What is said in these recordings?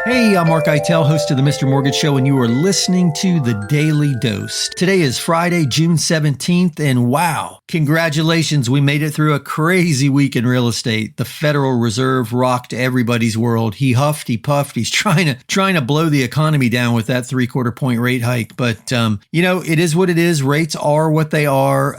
Hey, I'm Mark Eitel, host of the Mr. Mortgage Show, and you are listening to The Daily Dose. Today is Friday, June 17th, and wow, congratulations, we made it through a crazy week in real estate. The Federal Reserve rocked everybody's world. He huffed, he puffed, he's trying to blow the economy down with that 3/4 point rate hike. But, it is what it is. Rates are what they are.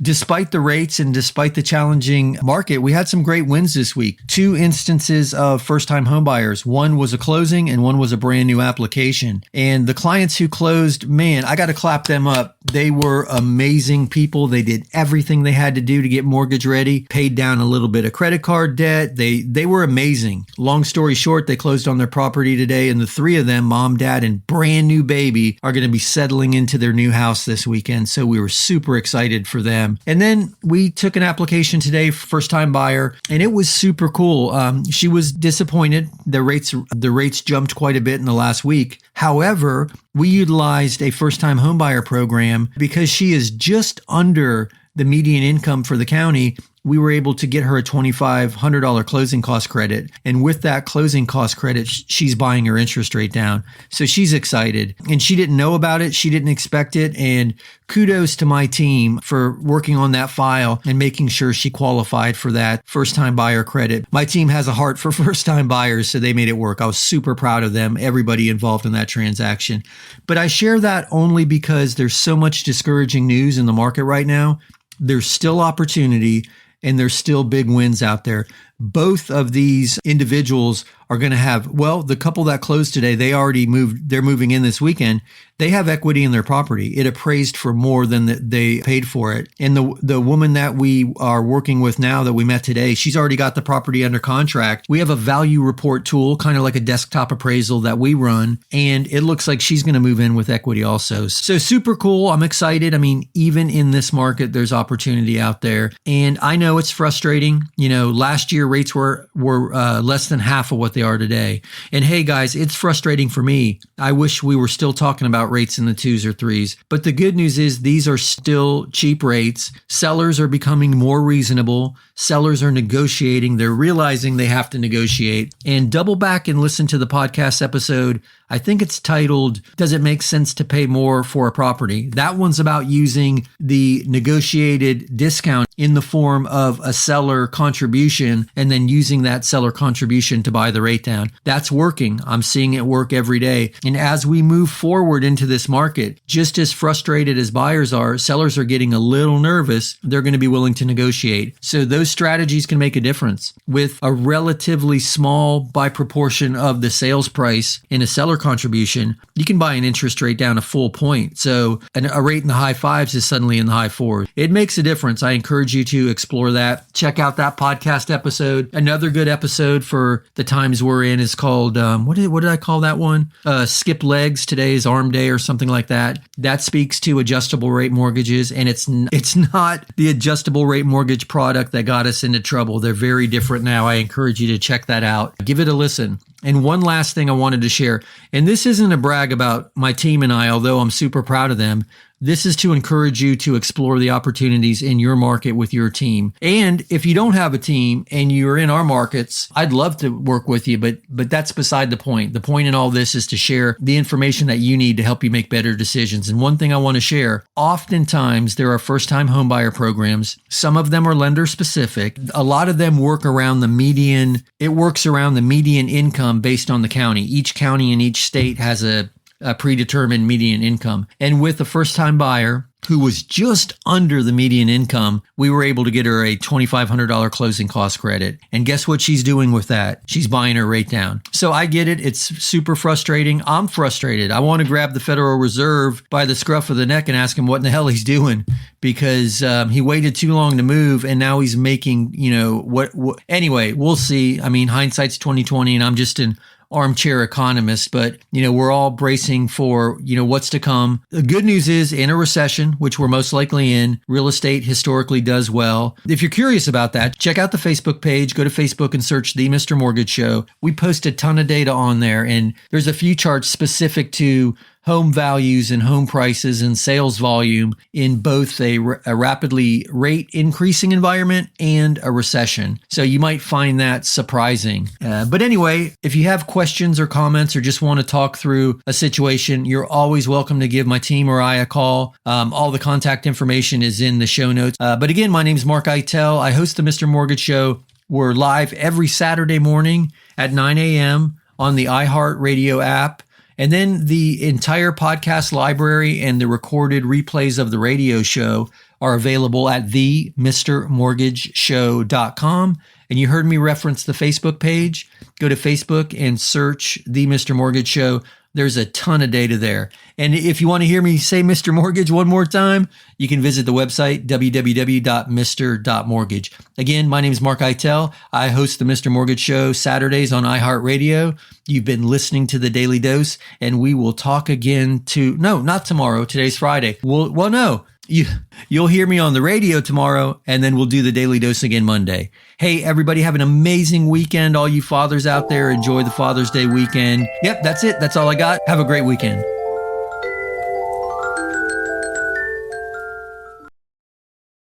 Despite the rates and despite the challenging market, we had some great wins this week. Two instances of first-time homebuyers. One was a closing and one was a brand new application. And the clients who closed, man, I got to clap them up. They were amazing people. They did everything they had to do to get mortgage ready, paid down a little bit of credit card debt. They were amazing. Long story short, they closed on their property today, and the three of them, mom, dad, and brand new baby, are going to be settling into their new house this weekend. So we were super excited for them. And then we took an application today, first time buyer, and it was super cool. She was disappointed. The rates jumped quite a bit in the last week. However, we utilized a first-time homebuyer program because she is just under the median income for the county. We were able to get her a $2,500 closing cost credit. And with that closing cost credit, she's buying her interest rate down. So she's excited. And she didn't know about it. She didn't expect it. And kudos to my team for working on that file and making sure she qualified for that first-time buyer credit. My team has a heart for first-time buyers, so they made it work. I was super proud of them, everybody involved in that transaction. But I share that only because there's so much discouraging news in the market right now. There's still opportunity, and there's still big wins out there. Both of these individuals are going to have, well, the couple that closed today, they're moving in this weekend. They have equity in their property. It appraised for more than they paid for it. And the woman that we are working with now that we met today, she's already got the property under contract. We have a value report tool, kind of like a desktop appraisal that we run. And it looks like she's going to move in with equity also. So super cool. I'm excited. I mean, even in this market, there's opportunity out there. And I know it's frustrating. Last year rates were less than half of what they are today. And hey guys, it's frustrating for me. I wish we were still talking about rates in the 2s or 3s. But the good news is these are still cheap rates. Sellers are becoming more reasonable. Sellers are negotiating. They're realizing they have to negotiate. And double back and listen to the podcast episode. I think it's titled, Does It Make Sense to Pay More for a Property? That one's about using the negotiated discount in the form of a seller contribution and then using that seller contribution to buy the rate down. That's working. I'm seeing it work every day. And as we move forward into this market, just as frustrated as buyers are, sellers are getting a little nervous. They're going to be willing to negotiate. So those strategies can make a difference. With a relatively small by proportion of the sales price in a seller contribution, you can buy an interest rate down a full point. So a rate in the high 5s is suddenly in the high 4s. It makes a difference. I encourage you to explore that. Check out that podcast episode. Another good episode for the times we're in is called, what did I call that one? Skip legs. Today is arm day or something like that. That speaks to adjustable rate mortgages. And it's not the adjustable rate mortgage product that got us into trouble. They're very different now. I encourage you to check that out. Give it a listen. And one last thing I wanted to share, and this isn't a brag about my team and I, although I'm super proud of them. This is to encourage you to explore the opportunities in your market with your team. And if you don't have a team and you're in our markets, I'd love to work with you, but that's beside the point. The point in all this is to share the information that you need to help you make better decisions. And one thing I want to share, oftentimes there are first-time homebuyer programs. Some of them are lender specific. A lot of them work around the median. It works around the median income based on the county. Each county in each state has a predetermined median income. And with a first-time buyer who was just under the median income, we were able to get her a $2,500 closing cost credit. And guess what she's doing with that? She's buying her rate down. So I get it. It's super frustrating. I'm frustrated. I want to grab the Federal Reserve by the scruff of the neck and ask him what in the hell he's doing, because he waited too long to move and now he's making, what anyway, we'll see. I mean, hindsight's 2020 and I'm just an armchair economist, but we're all bracing for what's to come. The good news is, in a recession, which we're most likely in, real estate historically does well. If you're curious about that, check out the Facebook page. Go to Facebook and search The Mr. Mortgage Show. We post a ton of data on there, and there's a few charts specific to home values and home prices and sales volume in both a rapidly rate increasing environment and a recession. So you might find that surprising. But anyway, if you have questions or comments or just want to talk through a situation, you're always welcome to give my team or I a call. All the contact information is in the show notes. But again, my name is Mark Eitel. I host the Mr. Mortgage Show. We're live every Saturday morning at 9 a.m. on the iHeartRadio app. And then the entire podcast library and the recorded replays of the radio show are available at themrmortgageshow.com. And you heard me reference the Facebook page. Go to Facebook and search The Mr. Mortgage Show. There's a ton of data there. And if you want to hear me say Mr. Mortgage one more time, you can visit the website, www.mr.mortgage. Again, my name is Mark Eitel. I host the Mr. Mortgage Show Saturdays on iHeartRadio. You've been listening to the Daily Dose, and we will talk again not tomorrow. Today's Friday. You'll hear me on the radio tomorrow, and then we'll do the Daily Dose again Monday. Hey, everybody, have an amazing weekend. All you fathers out there, enjoy the Father's Day weekend. Yep, that's it. That's all I got. Have a great weekend.